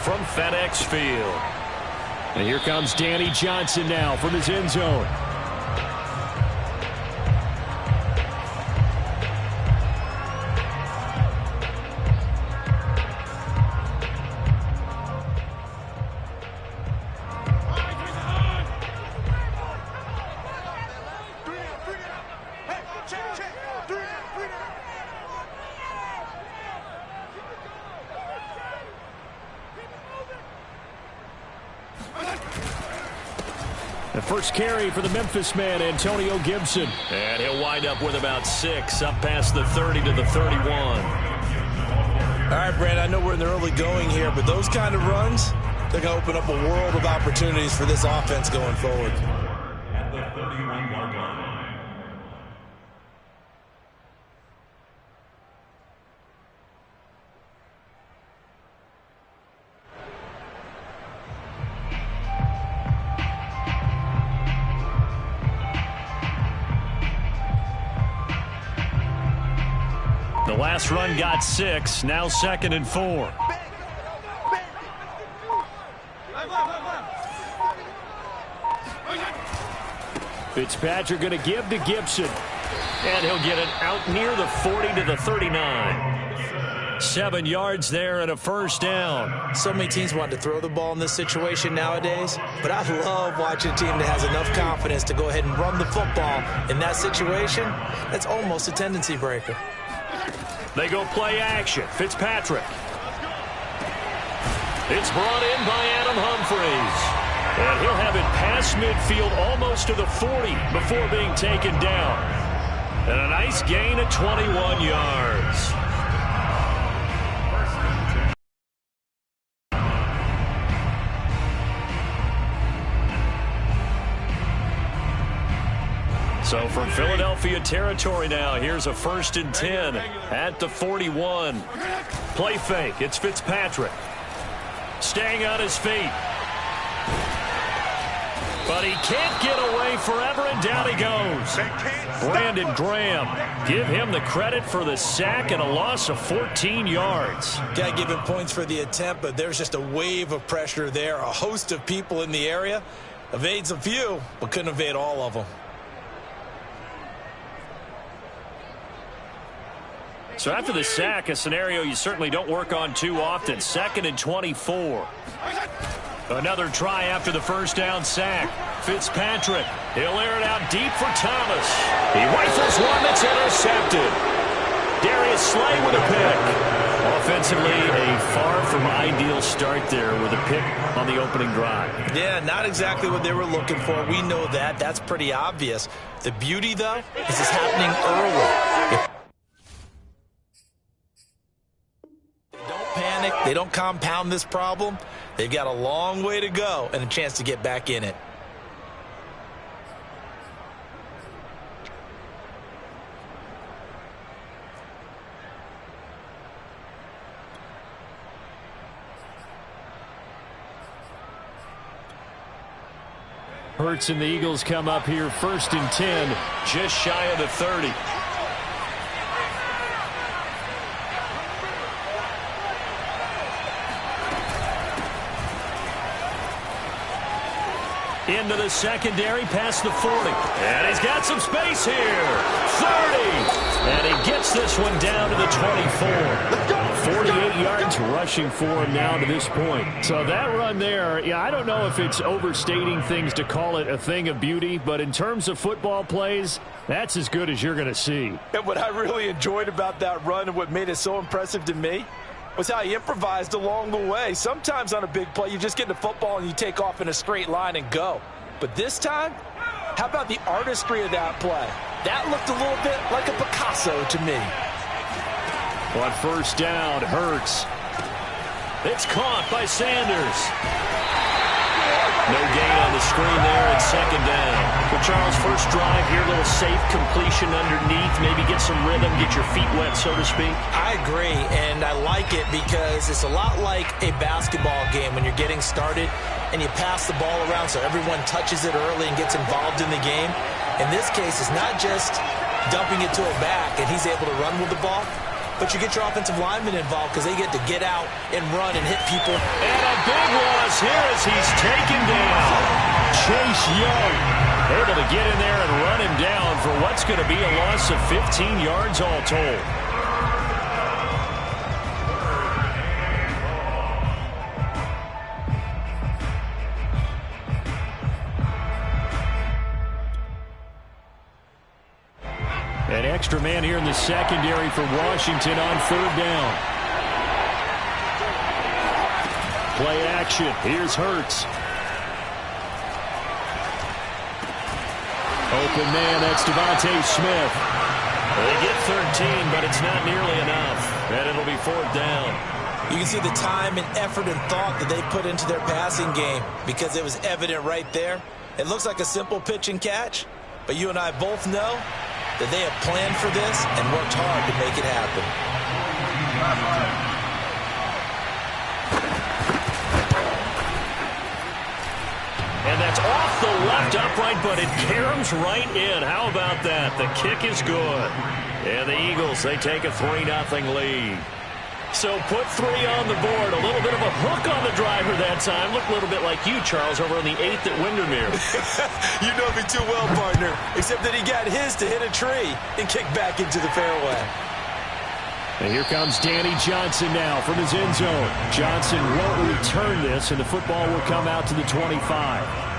from FedEx Field. And here comes Danny Johnson now from his end zone. The first carry for the Memphis man, Antonio Gibson. And he'll wind up with about 6, up past the 30 to the 31. All right, Brad, I know we're in the early going here, but those kind of runs, they're going to open up a world of opportunities for this offense going forward. At the 31-yard line. The last run got 6, now 2nd and 4. Fitzpatrick going to give to Gibson. And he'll get it out near the 40 to the 39. 7 yards there and a first down. So many teams want to throw the ball in this situation nowadays, but I love watching a team that has enough confidence to go ahead and run the football in that situation. That's almost a tendency breaker. They go play action. Fitzpatrick. It's brought in by Adam Humphries. And he'll have it past midfield almost to the 40 before being taken down. And a nice gain of 21 yards. So from Philadelphia territory now, here's a 1st and 10 at the 41. Play fake. It's Fitzpatrick. Staying on his feet. But he can't get away forever, and down he goes. Brandon Graham. Give him the credit for the sack and a loss of 14 yards. Got to give him points for the attempt, but there's just a wave of pressure there. A host of people in the area. Evades a few, but couldn't evade all of them. So after the sack, a scenario you certainly don't work on too often. 2nd and 24. Another try after the first down sack. Fitzpatrick. He'll air it out deep for Thomas. He rifles one that's intercepted. Darius Slay with a pick. Offensively, a far from ideal start there with a pick on the opening drive. Yeah, not exactly what they were looking for. We know that. That's pretty obvious. The beauty, though, is it's happening early. Panic, they don't compound this problem. They've got a long way to go and a chance to get back in it. Hurts and the Eagles come up here 1st and 10, just shy of the 30. Into the secondary, past the 40. And he's got some space here. 30. And he gets this one down to the 24. 48 yards rushing for him now to this point. So that run there, yeah, I don't know if it's overstating things to call it a thing of beauty, but in terms of football plays, that's as good as you're going to see. And what I really enjoyed about that run and what made it so impressive to me was how he improvised along the way. Sometimes on a big play, you just get the football and you take off in a straight line and go. But this time, how about the artistry of that play? That looked a little bit like a Picasso to me. On first down, Hurts. It's caught by Sanders. No gain on the screen there at 2nd down. Well, Charles, first drive here, a little safe completion underneath. Maybe get some rhythm, get your feet wet, so to speak. I agree, and I like it because it's a lot like a basketball game when you're getting started and you pass the ball around so everyone touches it early and gets involved in the game. In this case, it's not just dumping it to a back and he's able to run with the ball. but you get your offensive linemen involved because they get to get out and run and hit people. And a big loss here as he's taken down. Chase Young able to get in there and run him down for what's going to be a loss of 15 yards all told. An extra man here in the secondary for Washington on third down. Play action. Here's Hurts. Open man, that's Devontae Smith. They get 13, but it's not nearly enough. And it'll be fourth down. You can see the time and effort and thought that they put into their passing game because it was evident right there. It looks like a simple pitch and catch, but you and I both know that they have planned for this and worked hard to make it happen. And that's off the left upright, but it caroms right in. How about that? The kick is good. And the Eagles, they take a 3-0 lead. So put 3 on the board. A little bit of a hook on the driver that time. Looked a little bit like you, Charles, over on the 8th at Windermere. You know me too well, partner. Except that he got his to hit a tree and kick back into the fairway. And here comes Danny Johnson now from his end zone. Johnson won't return this, and the football will come out to the 25.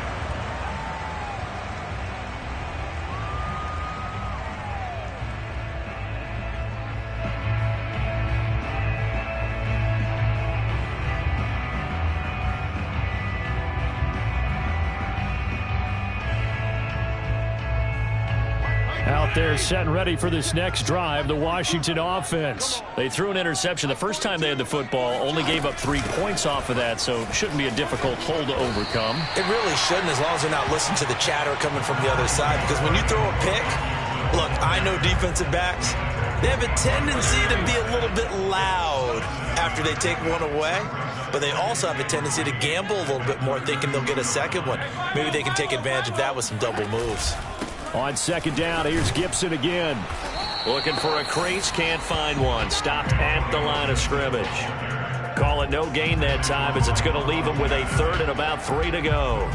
Out there set and ready for this next drive, the Washington offense. They threw an interception the first time they had the football, only gave up 3 points off of that, so it shouldn't be a difficult hole to overcome. It really shouldn't, as long as they're not listening to the chatter coming from the other side, because when you throw a pick, look, I know defensive backs, they have a tendency to be a little bit loud after they take one away, but they also have a tendency to gamble a little bit more, thinking they'll get a second one. Maybe they can take advantage of that with some double moves. On second down, here's Gibson again. Looking for a crease, can't find one. Stopped at the line of scrimmage. Call it no gain that time as it's going to leave him with a third and about 3 to go.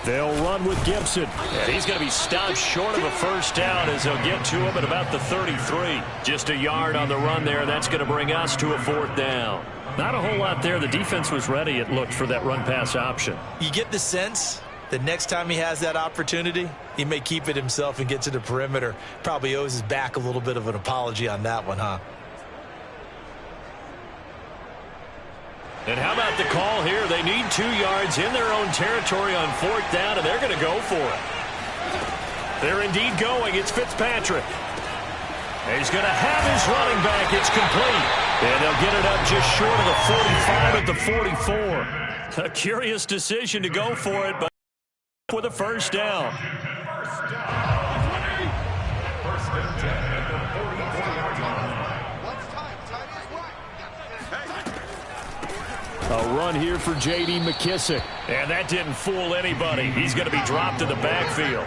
They'll run with Gibson. And he's going to be stopped short of a first down as they'll get to him at about the 33. Just a yard on the run there. That's going to bring us to a fourth down. Not a whole lot there. The defense was ready, it looked, for that run-pass option. You get the sense that next time he has that opportunity, he may keep it himself and get to the perimeter. Probably owes his back a little bit of an apology on that one, huh? And how about the call here? They need 2 yards in their own territory on fourth down, and they're going to go for it. They're indeed going. It's Fitzpatrick. And he's going to have his running back. It's complete. And they'll get it up just short of the 45 at the 44. A curious decision to go for it, but with a first down. First and 10 at the 44-yard line. A run here for J.D. McKissick. And that didn't fool anybody. He's going to be dropped in the backfield.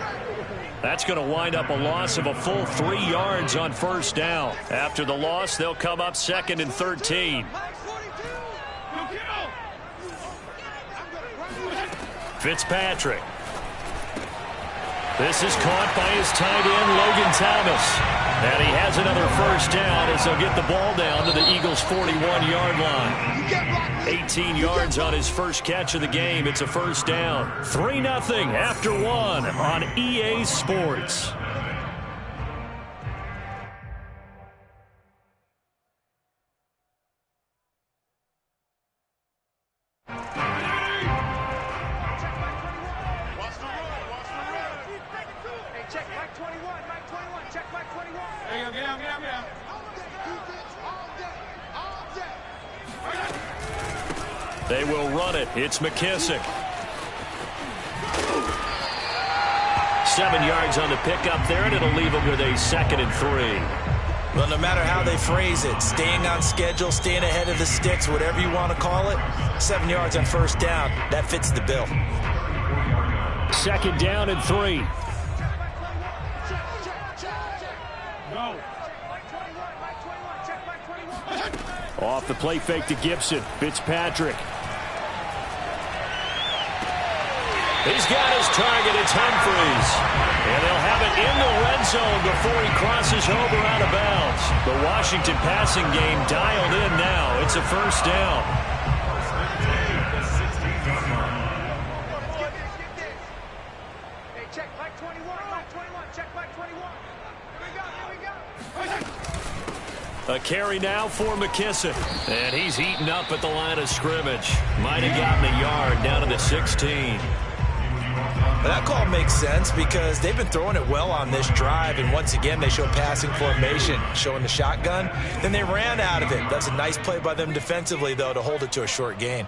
That's going to wind up a loss of a full 3 yards on first down. After the loss, they'll come up second and 13. Fitzpatrick. This is caught by his tight end, Logan Thomas. And he has another first down as they'll get the ball down to the Eagles' 41-yard line. 18 yards on his first catch of the game. It's a first down. 3-0 after 1 on EA Sports. They will run it. It's McKissick. 7 yards on the pickup there, and it'll leave him with a 2nd and 3. Well, no matter how they phrase it, staying on schedule, staying ahead of the sticks, whatever you want to call it, 7 yards on first down, that fits the bill. 2nd down and 3. Off the play fake to Gibson. Fitzpatrick. He's got his target. It's Humphries. And they'll have it in the red zone before he crosses over out of bounds. The Washington passing game dialed in now. It's a first down. Check back 21, back 21, check back 21. Here we go. A carry now for McKissick. And he's heating up at the line of scrimmage. Might have gotten a yard down to the 16. But that call makes sense because they've been throwing it well on this drive, and once again they show passing formation, showing the shotgun. Then they ran out of it. That's a nice play by them defensively, though, to hold it to a short gain.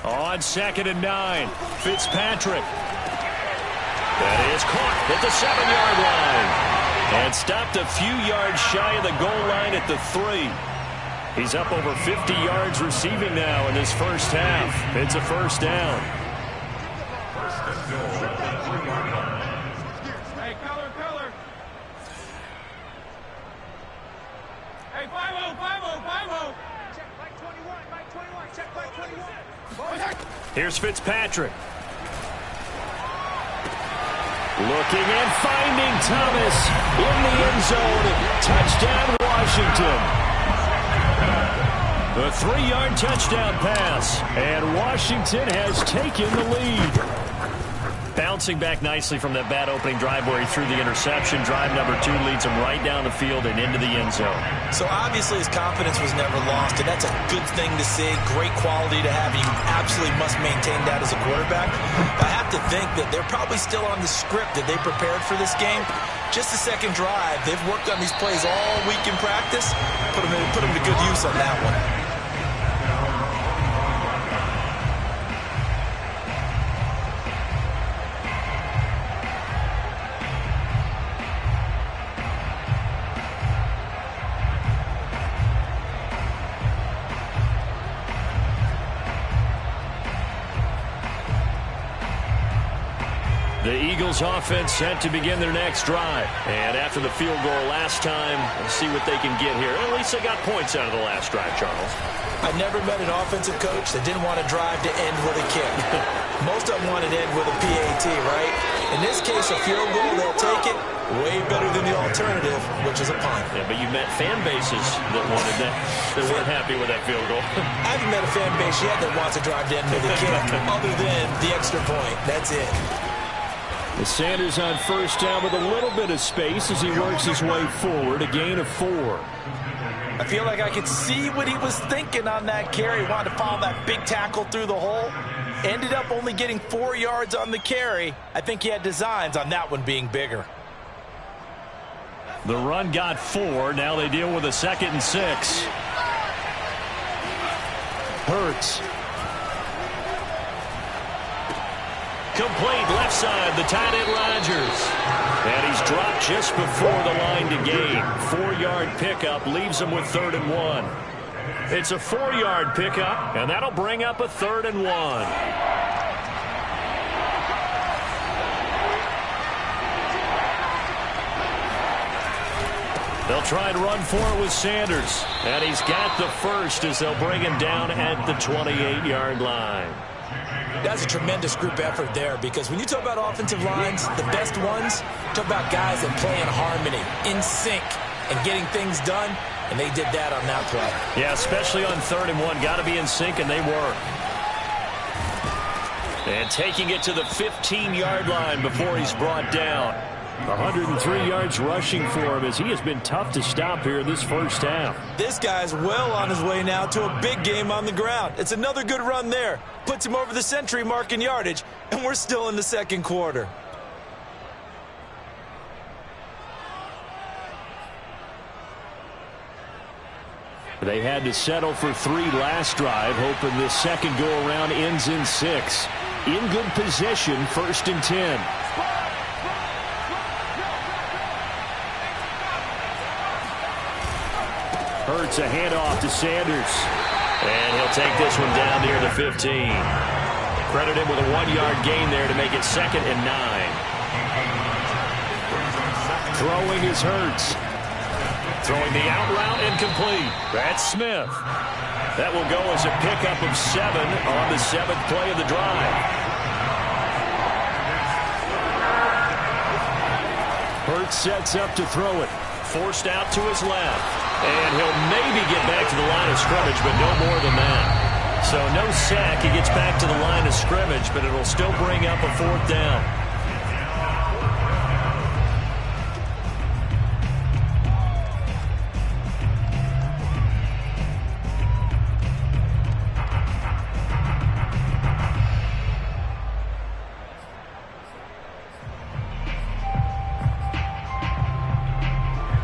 On 2nd and 9, Fitzpatrick. That is caught at the 7-yard line. And stopped a few yards shy of the goal line at the 3. He's up over 50 yards receiving now in this first half. It's a first down. Hey, color. Hey, 5-0. Check back 21, check back 21. Here's Fitzpatrick. Looking and finding Thomas in the end zone. Touchdown, Washington. A 3-yard touchdown pass, and Washington has taken the lead. Bouncing back nicely from that bad opening drive where he threw the interception. Drive number 2 leads him right down the field and into the end zone. So obviously his confidence was never lost, and that's a good thing to see. Great quality to have. You absolutely must maintain that as a quarterback. I have to think that they're probably still on the script that they prepared for this game. Just the second drive. They've worked on these plays all week in practice. Put them to good use on that one. The Eagles offense set to begin their next drive. And after the field goal last time, let's see what they can get here. At least they got points out of the last drive, Charles. I never met an offensive coach that didn't want to drive to end with a kick. Most of them wanted to end with a PAT, right? In this case, a field goal, they'll take it. Way better than the alternative, which is a punt. Yeah, but you met fan bases that wanted that. They weren't happy with that field goal. I haven't met a fan base yet that wants to drive to end with a kick other than the extra point. That's it. The Sanders on first down with a little bit of space as he works his way forward. A gain of 4. I feel like I could see what he was thinking on that carry. Wanted to follow that big tackle through the hole. Ended up only getting 4 yards on the carry. I think he had designs on that one being bigger. The run got 4. Now they deal with a 2nd and 6. Hurts. Complete left side, the tight end Rodgers. And he's dropped just before the line to gain. 4-yard pickup leaves him with 3rd and 1. It's a 4-yard pickup, and that'll bring up a 3rd and 1. They'll try and run for it with Sanders. And he's got the first as they'll bring him down at the 28-yard line. That's a tremendous group effort there, because when you talk about offensive lines, the best ones, talk about guys that play in harmony, in sync, and getting things done, and they did that on that play. Yeah, especially on 3rd and 1. Got to be in sync, and they were. And taking it to the 15-yard line before he's brought down. 103 yards rushing for him as he has been tough to stop here this first half. This guy's well on his way now to a big game on the ground. It's another good run there. Puts him over the century mark in yardage, and we're still in the second quarter. They had to settle for 3 last drive, hoping this second go-around ends in 6. In good position, 1st and 10. Hurts a handoff to Sanders. And he'll take this one down near the 15. Credit him with a 1-yard gain there to make it 2nd and 9. Throwing is Hurts. Throwing the out route incomplete. That's Smith. That will go as a pickup of 7 on the 7th play of the drive. Hurts sets up to throw it. Forced out to his left. And he'll maybe get back to the line of scrimmage, but no more than that. So no sack. He gets back to the line of scrimmage, but it'll still bring up a 4th down.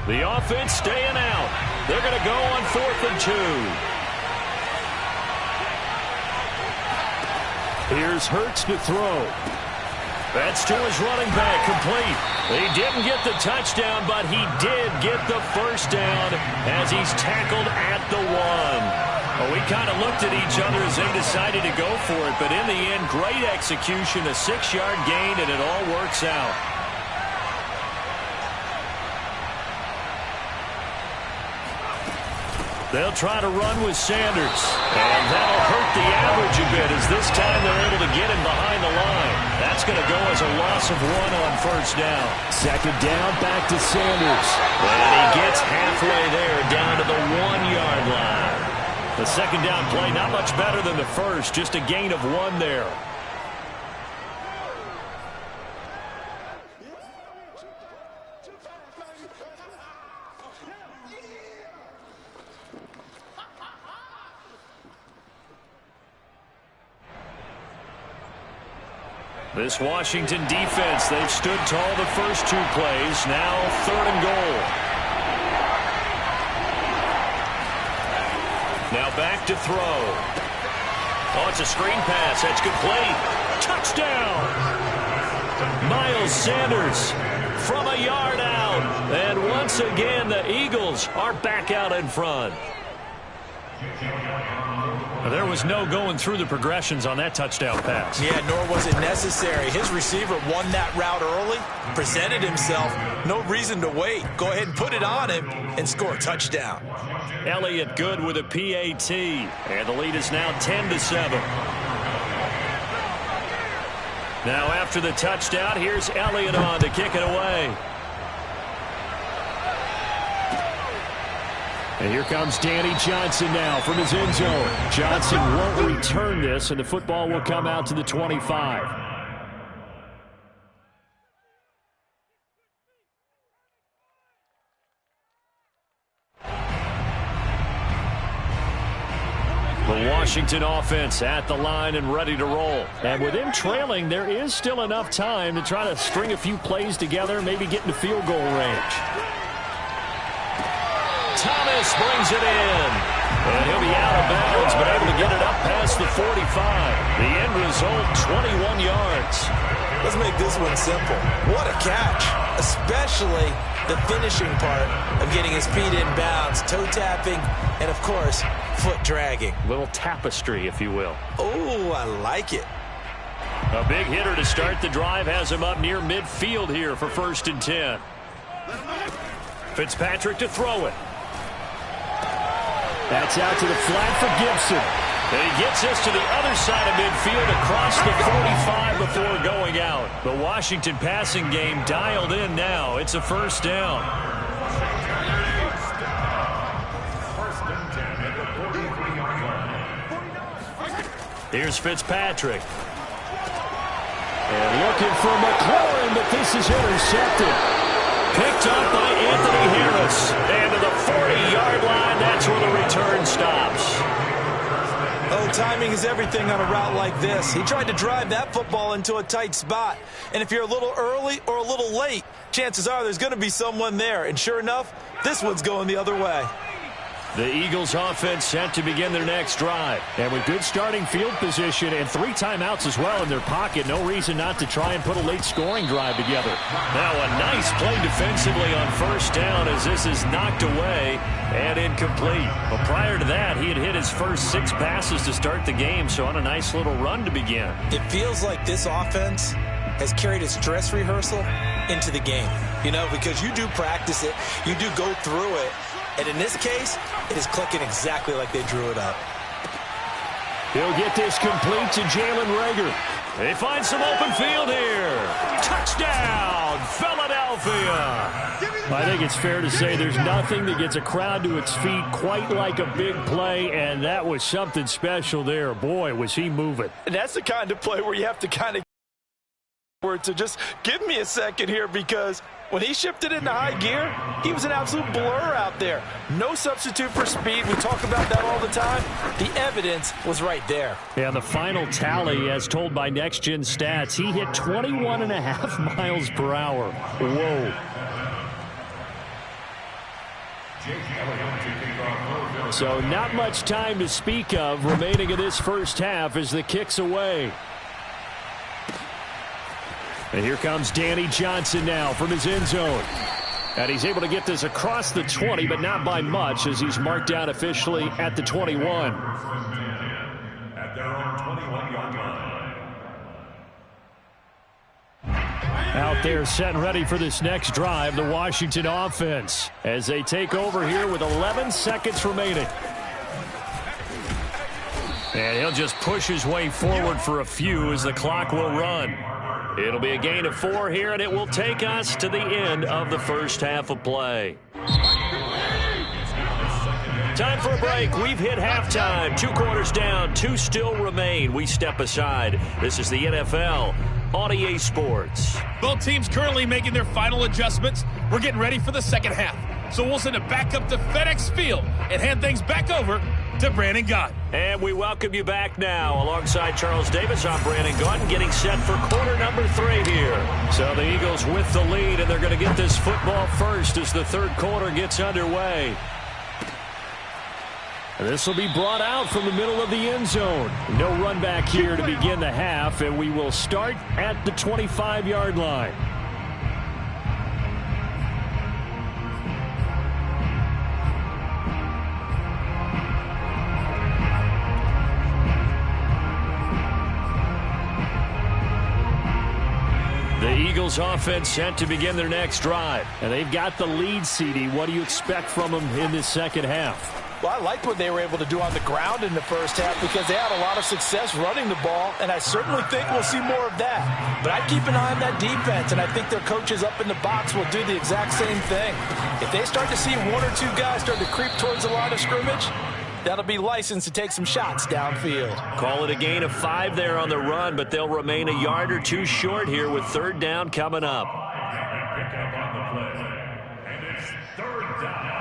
The offense staying out. They're going to go on 4th and 2. Here's Hurts to throw. That's to his running back, complete. He didn't get the touchdown, but he did get the first down as he's tackled at the 1. Well, we kind of looked at each other as they decided to go for it, but in the end, great execution, a 6-yard gain, and it all works out. They'll try to run with Sanders. And that'll hurt the average a bit as this time they're able to get him behind the line. That's going to go as a loss of 1 on 1st down. 2nd down, back to Sanders. And he gets halfway there down to the 1-yard line. The 2nd down play not much better than the first, just a gain of 1 there. This Washington defense, they've stood tall the first 2 plays. Now 3rd and goal. Now back to throw. Oh, it's a screen pass. That's complete. Touchdown! Miles Sanders from a yard out. And once again, the Eagles are back out in front. There was no going through the progressions on that touchdown pass. Yeah, nor was it necessary. His receiver won that route early, presented himself. No reason to wait. Go ahead and put it on him and score a touchdown. Elliott good with a PAT. And the lead is now 10-7. Now after the touchdown, here's Elliott on to kick it away. And here comes Danny Johnson now from his end zone. Johnson won't return this, and the football will come out to the 25. The Washington offense at the line and ready to roll. And with him trailing, there is still enough time to try to string a few plays together, maybe get into field goal range. Thomas brings it in. And he'll be out of bounds, but able to get it up past the 45. The end result, 21 yards. Let's make this one simple. What a catch, especially the finishing part of getting his feet in bounds, toe tapping, and, of course, foot dragging. Little tapestry, if you will. Oh, I like it. A big hitter to start the drive has him up near midfield here for 1st and 10. Fitzpatrick to throw it. That's out to the flat for Gibson. And he gets us to the other side of midfield across the 45 before going out. The Washington passing game dialed in now. It's a 1st down. Here's Fitzpatrick. And looking for McLaurin, but this is intercepted. Picked up by Anthony Harris. And to the 40-yard line, that's where the return stops. Oh, timing is everything on a route like this. He tried to drive that football into a tight spot. And if you're a little early or a little late, chances are there's going to be someone there. And sure enough, this one's going the other way. The Eagles offense set to begin their next drive. And with good starting field position and 3 timeouts as well in their pocket, no reason not to try and put a late scoring drive together. Now a nice play defensively on first down as this is knocked away and incomplete. But prior to that, he had hit his first 6 passes to start the game, so on a nice little run to begin. It feels like this offense has carried its dress rehearsal into the game. You know, because you do practice it, you do go through it, and in this case, it is clicking exactly like they drew it up. He'll get this complete to Jalen Reagor. They find some open field here. Touchdown, Philadelphia. I think it's fair to say there's nothing that gets a crowd to its feet quite like a big play, and that was something special there. Boy, was he moving. And that's the kind of play where you have to kind of to just give me a second here, because when he shifted into high gear, he was an absolute blur out there. No substitute for speed. We talk about that all the time. The evidence was right there. And the final tally, as told by Next Gen Stats, he hit 21.5 miles per hour. Whoa. So not much time to speak of remaining in this first half as the kick's away. And here comes Danny Johnson now from his end zone. And he's able to get this across the 20, but not by much, as he's marked down officially at the 21. At their own 21-yard line. Out there set and ready for this next drive, the Washington offense, as they take over here with 11 seconds remaining. And he'll just push his way forward for a few as the clock will run. It'll be a gain of 4 here, and it will take us to the end of the first half of play. Time for a break. We've hit halftime. 2 quarters down, 2 still remain. We step aside. This is the NFL on EA Sports. Both teams currently making their final adjustments. We're getting ready for the second half. So we'll send it back up to FedEx Field and hand things back over to Brandon Gott. And we welcome you back now. Alongside Charles Davis, I'm Brandon Gott, getting set for quarter number 3 here. So the Eagles with the lead, and they're going to get this football first as the third quarter gets underway. This will be brought out from the middle of the end zone. No run back here to begin the half, and we will start at the 25-yard line. The Eagles offense set to begin their next drive. And they've got the lead, CD. What do you expect from them in this second half? Well, I liked what they were able to do on the ground in the first half because they had a lot of success running the ball, and I certainly think we'll see more of that. But I keep an eye on that defense, and I think their coaches up in the box will do the exact same thing. If they start to see 1 or 2 guys start to creep towards the line of scrimmage, that'll be licensed to take some shots downfield. Call it a gain of 5 there on the run, but they'll remain a yard or 2 short here with third down coming up. Pick up on the play. And it's third down.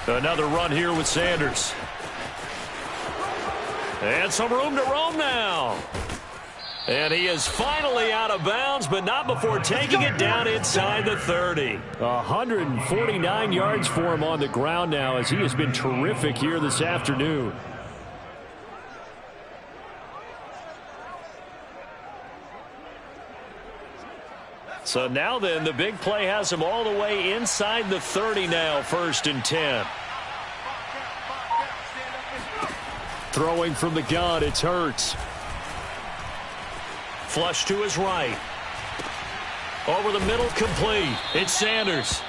Another run here with Sanders. And some room to roam now. And he is finally out of bounds, but not before taking it down inside the 30. 149 yards for him on the ground now, as he has been terrific here this afternoon. So now then, the big play has him all the way inside the 30 now, 1st and 10. Throwing from the gun, it's Hurts. Flush to his right. Over the middle, complete. It's Sanders.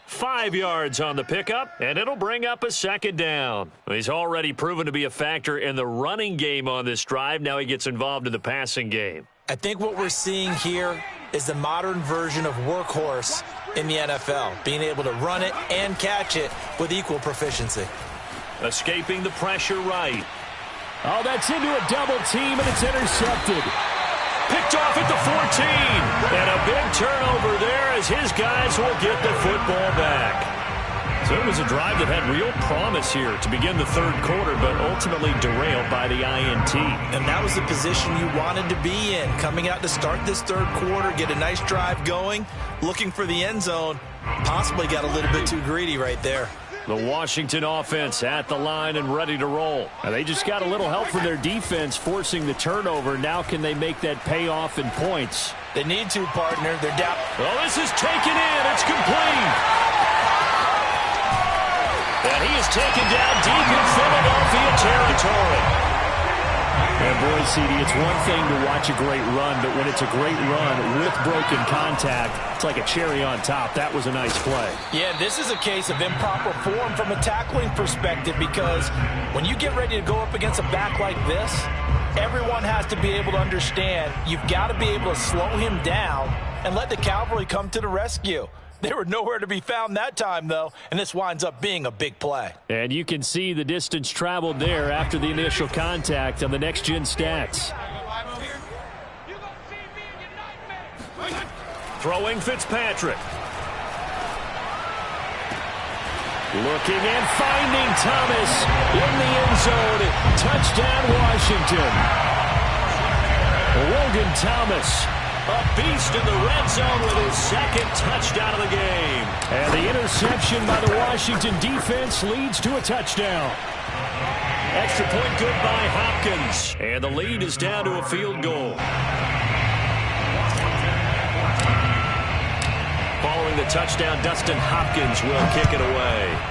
5 yards on the pickup, and it'll bring up a second down. He's already proven to be a factor in the running game on this drive. Now he gets involved in the passing game. I think what we're seeing here is the modern version of workhorse in the NFL, being able to run it and catch it with equal proficiency. Escaping the pressure right. Oh, that's into a double team, and it's intercepted. picked off at the 14. And a big turnover there as his guys will get the football back. So it was a drive that had real promise here to begin the third quarter, but ultimately derailed by the INT. And that was the position you wanted to be in, coming out to start this third quarter, get a nice drive going, looking for the end zone. Possibly got a little bit too greedy right there. The Washington offense at the line and ready to roll. Now they just got a little help from their defense forcing the turnover. Now can they make that pay off in points? They need to, partner. They're down. Well, this is taken in. It's complete. And he is taken down deep in Philadelphia territory. And boy, CD, it's one thing to watch a great run, but when it's a great run with broken contact, it's like a cherry on top. That was a nice play. Yeah, this is a case of improper form from a tackling perspective, because when you get ready to go up against a back like this, everyone has to be able to understand you've got to be able to slow him down and let the cavalry come to the rescue. They were nowhere to be found that time, though, and this winds up being a big play. And you can see the distance traveled there after the initial contact on the next-gen stats. Throwing Fitzpatrick. Looking and finding Thomas in the end zone. Touchdown, Washington. Logan Thomas, a beast in the red zone with his second touchdown of the game. And the interception by the Washington defense leads to a touchdown. Extra point good by Hopkins. And the lead is down to a field goal. Following the touchdown, Dustin Hopkins will kick it away.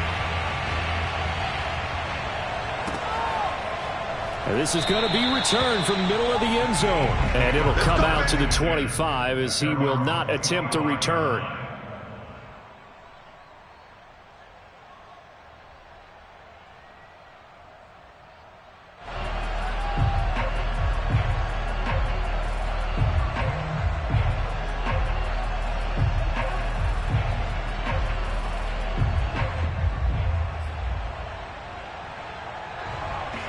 And this is going to be returned from the middle of the end zone. And it'll come out to the 25 as he will not attempt to return.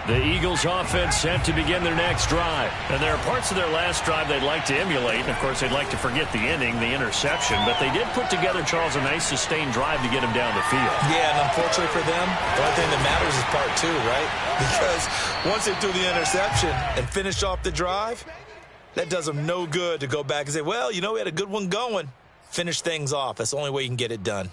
The Eagles offense set to begin their next drive. And there are parts of their last drive they'd like to emulate. And, of course, they'd like to forget the inning, the interception. But they did put together, Charles, a nice sustained drive to get him down the field. Yeah, and unfortunately for them, the only thing that matters is part two, right? Because once they threw the interception and finished off the drive, that does them no good to go back and say, well, you know, we had a good one going. Finish things off. That's the only way you can get it done.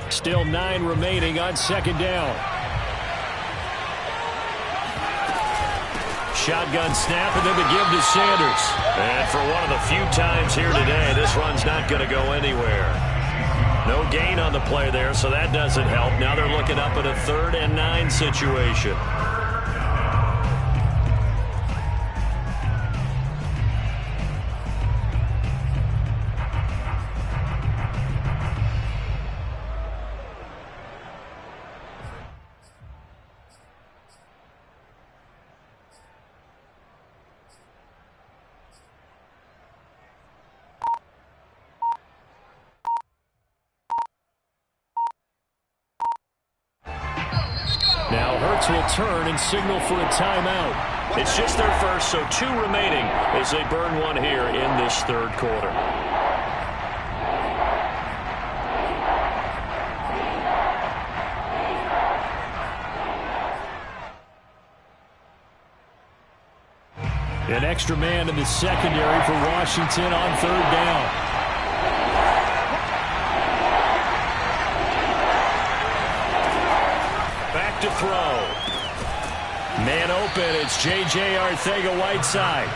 Still 9 remaining on second down. Shotgun snap and then the give to Sanders. And for one of the few times here today, this run's not going to go anywhere. No gain on the play there, so that doesn't help. Now they're looking up at a 3rd and 9 situation. Now Hurts will turn and signal for a timeout. It's just their first, so 2 remaining as they burn one here in this third quarter. An extra man in the secondary for Washington on 3rd down. To throw. Man open, it's J.J. Arcega-Whiteside.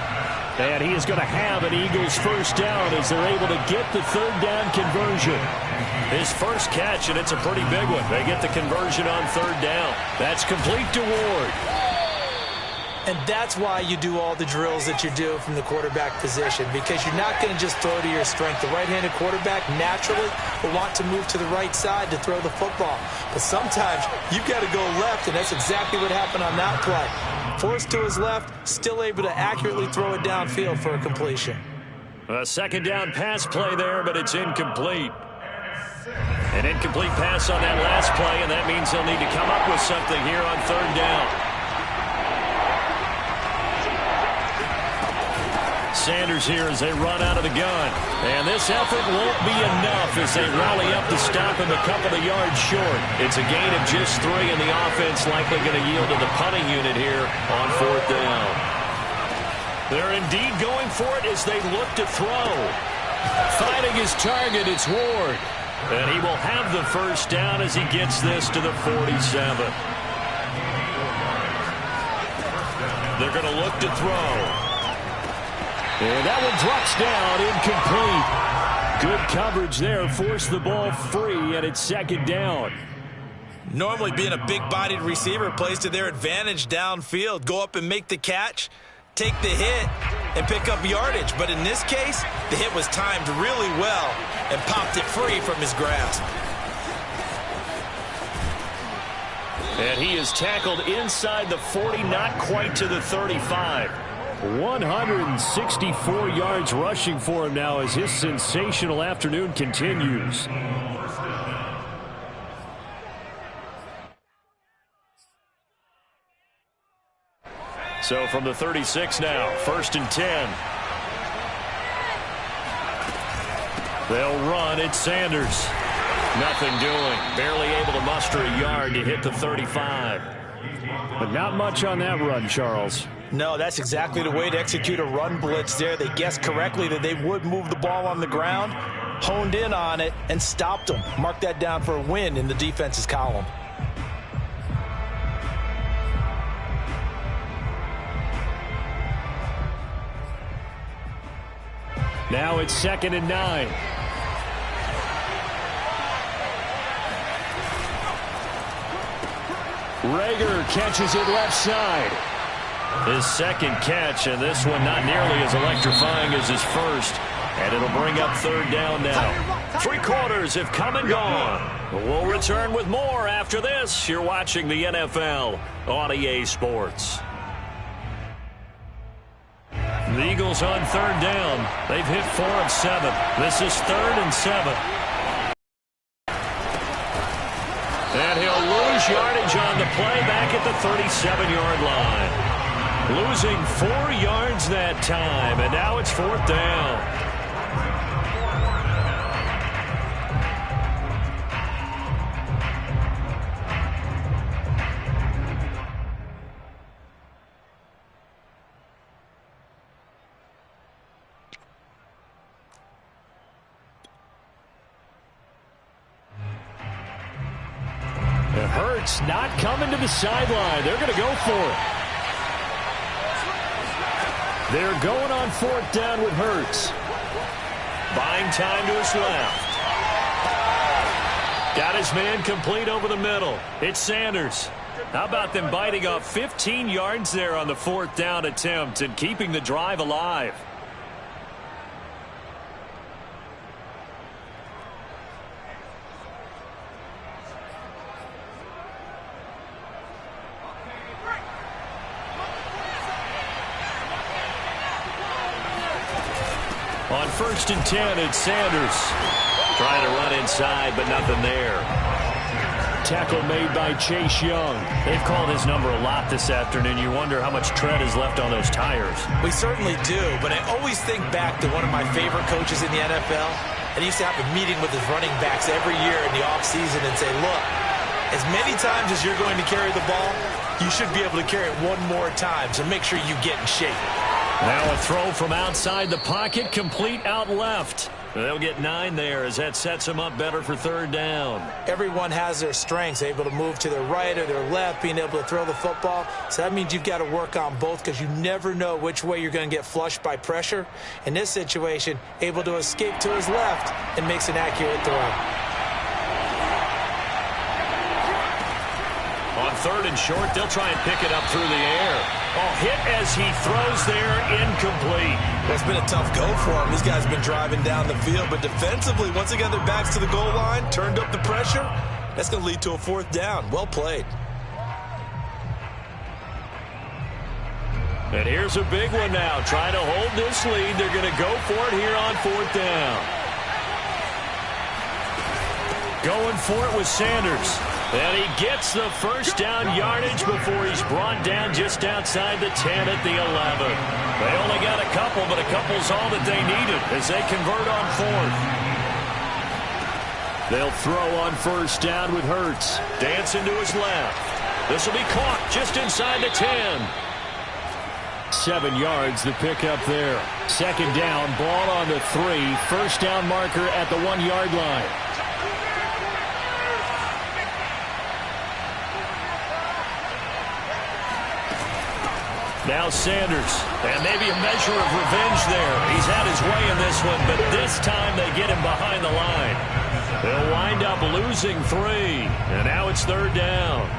And he is going to have an Eagles first down as they're able to get the 3rd down conversion. His first catch, and it's a pretty big one. They get the conversion on 3rd down. That's complete to Ward. And that's why you do all the drills that you do from the quarterback position, because you're not going to just throw to your strength. The right-handed quarterback naturally will want to move to the right side to throw the football. But sometimes you've got to go left, and that's exactly what happened on that play. Forced to his left, still able to accurately throw it downfield for a completion. A second down pass play there, but it's incomplete. An incomplete pass on that last play, and that means they'll need to come up with something here on third down. Sanders here as they run out of the gun. And this effort won't be enough as they rally up to stop him a couple of yards short. It's a gain of just 3, and the offense likely going to yield to the punting unit here on fourth down. They're indeed going for it as they look to throw. Finding his target, it's Ward. And he will have the first down as he gets this to the 47. They're going to look to throw. And that one drops down, incomplete. Good coverage there, forced the ball free, and it's second down. Normally being a big-bodied receiver plays to their advantage downfield. Go up and make the catch, take the hit, and pick up yardage. But in this case, the hit was timed really well and popped it free from his grasp. And he is tackled inside the 40, not quite to the 35. 164 yards rushing for him now as his sensational afternoon continues. So from the 36 now, 1st and 10. They'll run. It's Sanders. Nothing doing. Barely able to muster a yard to hit the 35. But not much on that run, Charles. No, that's exactly the way to execute a run blitz there. They guessed correctly that they would move the ball on the ground, honed in on it, and stopped them. Mark that down for a win in the defense's column. Now it's 2nd and 9. Rager catches it left side. His second catch, and this one not nearly as electrifying as his first. And it'll bring up third down now. 3 quarters have come and gone. We'll return with more after this. You're watching the NFL on EA Sports. The Eagles on third down. They've hit 4 of 7. This is 3rd and 7. And he'll lose yardage on the play back at the 37-yard line. Losing 4 yards that time, and now it's 4th down. Hurts not coming to the sideline. They're going to go for it. They're going on 4th down with Hurts. Buying time to his left. Got his man complete over the middle. It's Sanders. How about them biting off 15 yards there on the 4th down attempt and keeping the drive alive? On 1st and 10, it's Sanders. Trying to run inside, but nothing there. Tackle made by Chase Young. They've called his number a lot this afternoon. You wonder how much tread is left on those tires. We certainly do, but I always think back to one of my favorite coaches in the NFL. And he used to have a meeting with his running backs every year in the offseason and say, look, as many times as you're going to carry the ball, you should be able to carry it one more time, so make sure you get in shape. Now a throw from outside the pocket, complete out left. They'll get 9 there as that sets them up better for third down. Everyone has their strengths, able to move to their right or their left, being able to throw the football. So that means you've got to work on both because you never know which way you're going to get flushed by pressure. In this situation, able to escape to his left and makes an accurate throw. On 3rd and short, they'll try and pick it up through the air. Oh, hit as he throws there, incomplete. Well, it's been a tough go for him. These guys have been driving down the field, but defensively, once they got their backs to the goal line, turned up the pressure, that's going to lead to a 4th down. Well played. And here's a big one now. Trying to hold this lead. They're going to go for it here on 4th down. Going for it with Sanders. And he gets the first down yardage before he's brought down just outside the 10 at the 11. They only got a couple, but a couple's all that they needed as they convert on 4th. They'll throw on 1st down with Hurts. Dancing to his left. This will be caught just inside the 10. 7 yards, the pickup there. 2nd down, ball on the 3. 1st down marker at the 1-yard line. Now Sanders, and maybe a measure of revenge there. He's had his way in this one, but this time they get him behind the line. They'll wind up losing 3, and now it's 3rd down.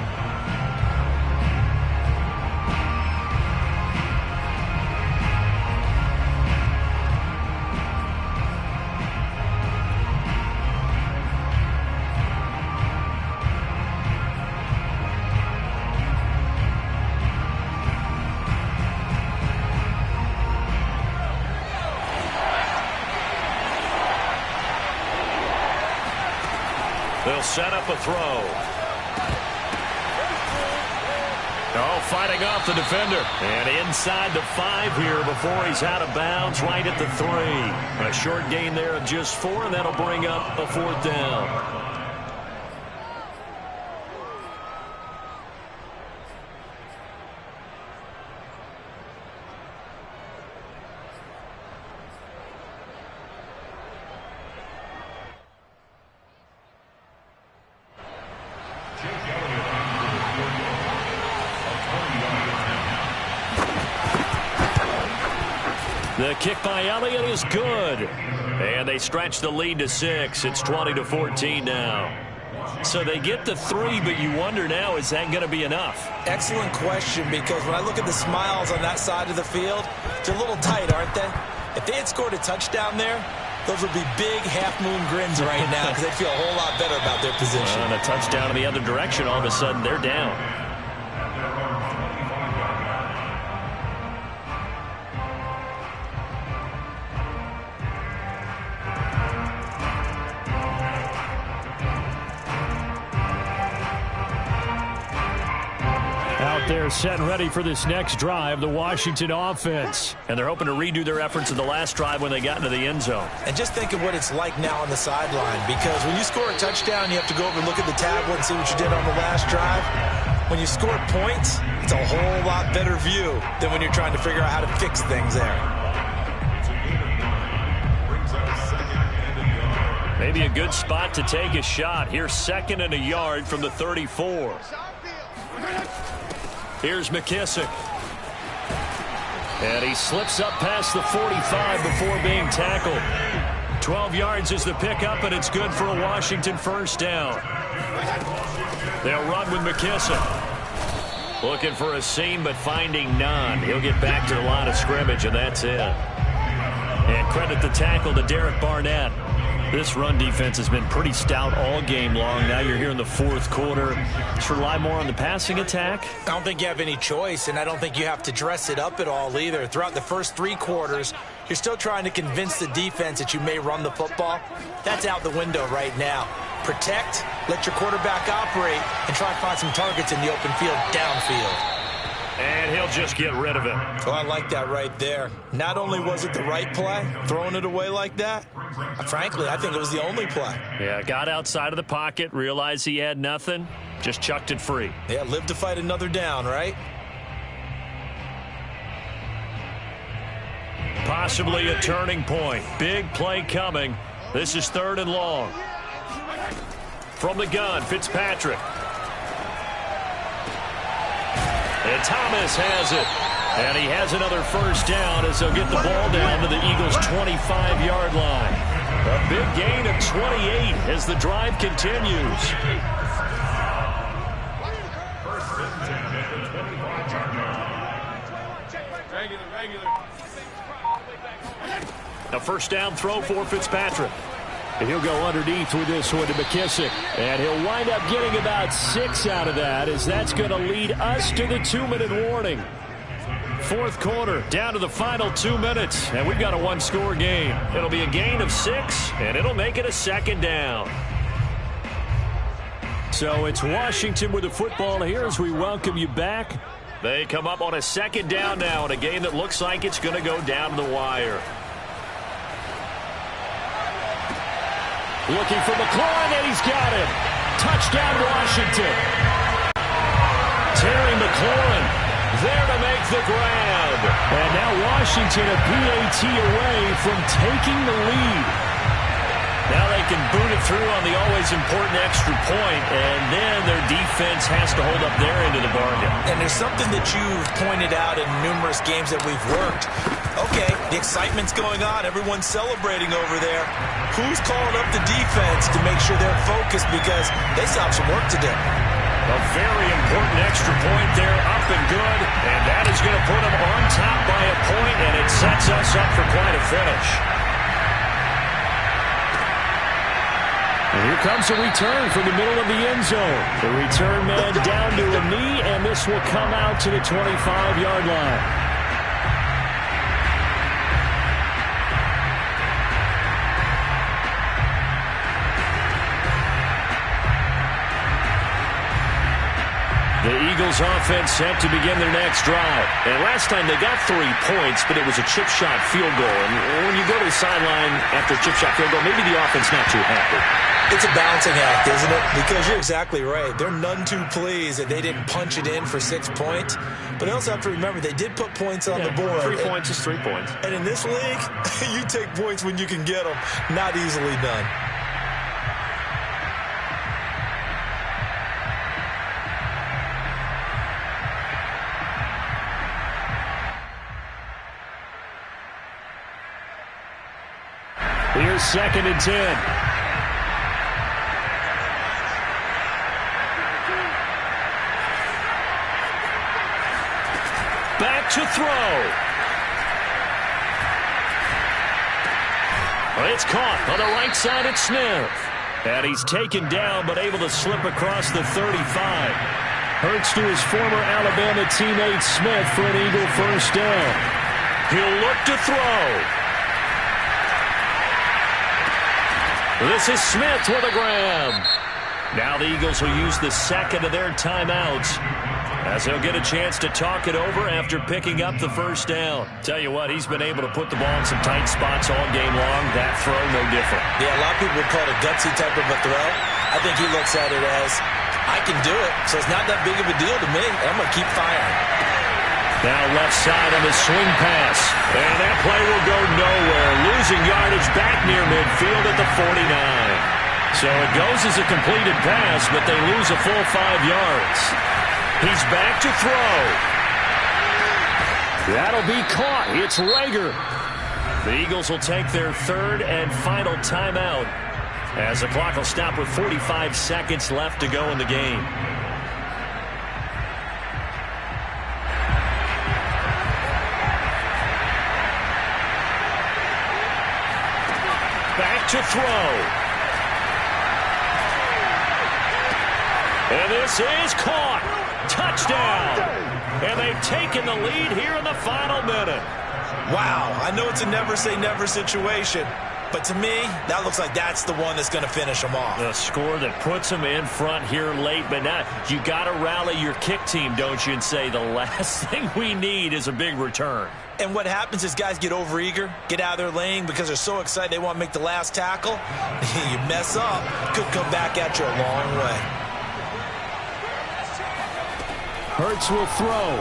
They'll set up a throw. Oh, fighting off the defender. And inside the 5 here before he's out of bounds right at the 3. A short gain there of just 4, and that'll bring up a 4th down. The kick by Elliott is good. And they stretch the lead to 6. It's 20-14 now. So they get the 3, but you wonder now, is that going to be enough? Excellent question, because when I look at the smiles on that side of the field, they're a little tight, aren't they? If they had scored a touchdown there, those would be big half-moon grins right now because they'd feel a whole lot better about their position. And a touchdown in the other direction, all of a sudden they're down. They're set and ready for this next drive, the Washington offense. And they're hoping to redo their efforts in the last drive when they got into the end zone. And just think of what it's like now on the sideline, because when you score a touchdown, you have to go over and look at the tablet and see what you did on the last drive. When you score points, it's a whole lot better view than when you're trying to figure out how to fix things there. Maybe a good spot to take a shot. Here's 2nd and a yard from the 34. Here's McKissick. And he slips up past the 45 before being tackled. 12 yards is the pickup, and it's good for a Washington 1st down. They'll run with McKissick. Looking for a seam, but finding none. He'll get back to the line of scrimmage, and that's it. And credit the tackle to Derek Barnett. This run defense has been pretty stout all game long. Now you're here in the 4th quarter. Just rely more on the passing attack. I don't think you have any choice, and I don't think you have to dress it up at all either. Throughout the first 3 quarters, you're still trying to convince the defense that you may run the football. That's out the window right now. Protect, let your quarterback operate, and try to find some targets in the open field downfield. And he'll just get rid of it. Oh, I like that right there. Not only was it the right play, throwing it away like that, frankly, I think it was the only play. Yeah, got outside of the pocket, realized he had nothing, just chucked it free. Yeah, live to fight another down, right? Possibly a turning point. Big play coming. This is 3rd and long. From the gun, Fitzpatrick. And Thomas has it. And he has another 1st down as they'll get the ball down to the Eagles' 25-yard line. A big gain of 28 as the drive continues. A 1st down throw for Fitzpatrick. And he'll go underneath with this one to McKissick. And he'll wind up getting about 6 out of that, as that's going to lead us to the 2-minute warning. fourth quarter, down to the final 2 minutes, and we've got a one-score game. It'll be a gain of 6, and it'll make it a second down. So it's Washington with the football here as we welcome you back. They come up on a second down now in a game that looks like it's going to go down to the wire. Looking for McLaurin, and he's got it. Touchdown, Washington. Terry McLaurin there to make the grab. And now Washington a PAT away from taking the lead. Now they can boot it through on the always important extra point, and then their defense has to hold up their end of the bargain. And there's something that you've pointed out in numerous games that we've worked. Okay, the excitement's going on. Everyone's celebrating over there. Who's calling up the defense to make sure they're focused because they still have some work to do? A very important extra point there, up and good, and that is going to put them on top by a point, and it sets us up for quite a finish. And here comes a return from the middle of the end zone. The return man down to a knee, and this will come out to the 25-yard line. The Eagles offense set to begin their next drive. And last time they got 3 points, but it was a chip shot field goal. And when you go to the sideline after a chip shot field goal, maybe the offense not too happy. It's a balancing act, isn't it? Because you're exactly right. They're none too pleased that they didn't punch it in for 6 points. But they also have to remember they did put points on the board. 3 points is 3 points. And in this league, you take points when you can get them. Not easily done. Here's 2nd and 10. Back to throw. It's caught on the right side at Smith. And he's taken down but able to slip across the 35. Hurts to his former Alabama teammate Smith for an Eagle first down. He'll look to throw. This is Smith with a grab. Now the Eagles will use the second of their timeouts as they'll get a chance to talk it over after picking up the first down. Tell you what, he's been able to put the ball in some tight spots all game long. That throw, no different. Yeah, a lot of people would call it a gutsy type of a throw. I think he looks at it as, I can do it, so it's not that big of a deal to me. I'm going to keep firing. Now left side on the swing pass. And that play will go nowhere. Losing yardage back near midfield at the 49. So it goes as a completed pass, but they lose a full 5 yards. He's back to throw. That'll be caught. It's Rager. The Eagles will take their 3rd and final timeout as the clock will stop with 45 seconds left to go in the game. Back to throw. And this is caught. Touchdown. And they've taken the lead here in the final minute. Wow, I know it's a never-say-never situation, but to me, that looks like that's the one that's going to finish them off. The score that puts them in front here late, but now you got to rally your kick team, don't you, and say the last thing we need is a big return. And what happens is guys get overeager, get out of their lane because they're so excited they want to make the last tackle. You mess up, could come back at you a long way. Hurts will throw.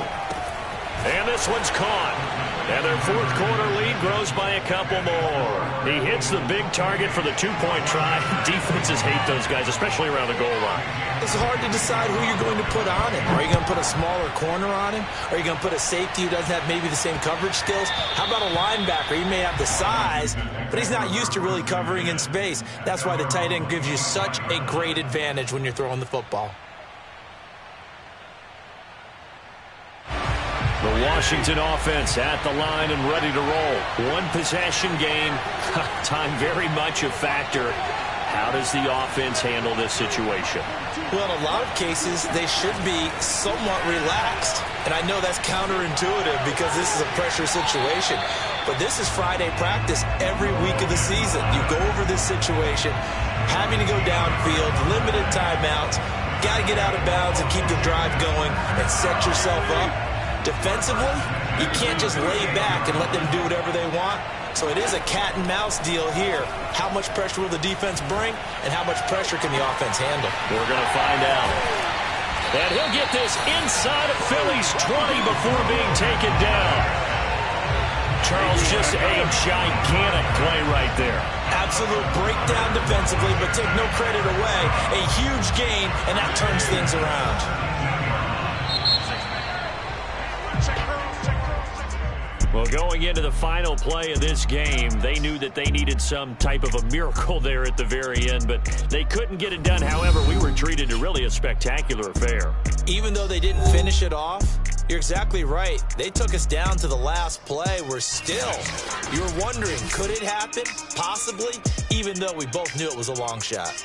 And this one's caught. And their 4th quarter lead grows by a couple more. He hits the big target for the 2-point try. Defenses hate those guys, especially around the goal line. It's hard to decide who you're going to put on him. Are you going to put a smaller corner on him? Are you going to put a safety who doesn't have maybe the same coverage skills? How about a linebacker? He may have the size, but he's not used to really covering in space. That's why the tight end gives you such a great advantage when you're throwing the football. The Washington offense at the line and ready to roll. One possession game. Time very much a factor. How does the offense handle this situation? Well, in a lot of cases, they should be somewhat relaxed. And I know that's counterintuitive because this is a pressure situation. But this is Friday practice every week of the season. You go over this situation, having to go downfield, limited timeouts, got to get out of bounds and keep the drive going and set yourself up. Defensively, you can't just lay back and let them do whatever they want. So it is a cat and mouse deal here. How much pressure will the defense bring, and how much pressure can the offense handle? We're going to find out. And he'll get this inside of Philly's 20 before being taken down. Charles, just a gigantic play right there. Absolute breakdown defensively, but take no credit away. A huge gain, and that turns things around. Well, going into the final play of this game, they knew that they needed some type of a miracle there at the very end, but they couldn't get it done. However, we were treated to really a spectacular affair. Even though they didn't finish it off, you're exactly right. They took us down to the last play. We're still, you were wondering, could it happen? Possibly, even though we both knew it was a long shot.